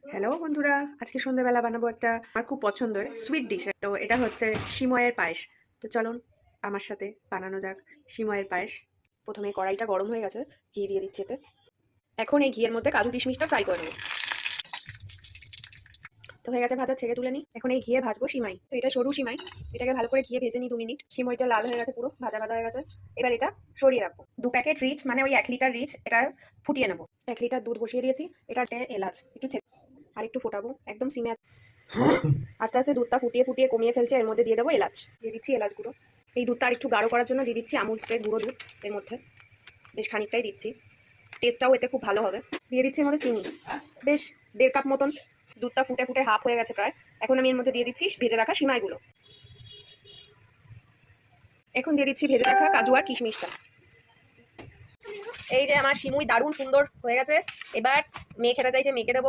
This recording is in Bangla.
হ্যালো বন্ধুরা, আজকে সন্ধ্যাবেলা বানাবো একটা আমার খুব পছন্দের সুইট ডিশ। তো এটা হচ্ছে সিময়ের পায়েস। তো চলুন আমার সাথে বানানো যাক সিময়ের পায়েস। প্রথমে কড়াইটা গরম হয়ে গেছে, ঘি দিয়ে দিচ্ছি এতে। এখন এই ঘিয়ের মধ্যে কাজু কিশমিশটা ফ্রাই করে নেবো। তো হয়ে গেছে ভাজা, ছেড়ে তুলে নিই। এখন এই ঘিয়ে ভাজবো সিমাই। তো এটা সরু সিমাই, এটাকে ভালো করে ঘিয়ে ভেজে নিই 2 মিনিট। সিমইটা লাল হয়ে গেছে, পুরো ভাজা ভাজা হয়ে গেছে। এবার এটা সরিয়ে রাখবো। 2 প্যাকেট রিচ, মানে ওই 1 লিটার রিচ, এটা ফুটিয়ে নেবো। 1 লিটার দুধ বসিয়ে দিয়েছি, এটাতে এলাচ একটু আর একটু ফোটাবো একদম সিমে। আস্তে আস্তে দুধটা ফুটিয়ে ফুটিয়ে কমিয়ে ফেলছে, এর মধ্যে দিয়ে দেবো এলাচ। দিয়ে দিচ্ছি এলাচ গুঁড়ো। এই দুধটা আর একটু গাঢ় করার জন্য দিয়ে দিচ্ছি আমুল স্প্রে গুঁড়ো দুধ। এর মধ্যে বেশ খানিকটাই দিচ্ছি, টেস্টটাও এতে খুব ভালো হবে। দিয়ে দিচ্ছি এর মধ্যে চিনি, বেশ 1.5 কাপ মতন। দুধটা ফুটে ফুটে হাফ হয়ে গেছে প্রায়। এখন আমি এর মধ্যে দিয়ে দিচ্ছি ভেজে রাখা সিমাইগুলো। এখন দিয়ে দিচ্ছি ভেজে রাখা কাজু আর কিশমিশটা। এই যে আমার সিমুই দারুণ সুন্দর হয়ে গেছে। এবার মেয়ে খেতে চাইছে, মেয়েকে দেবো।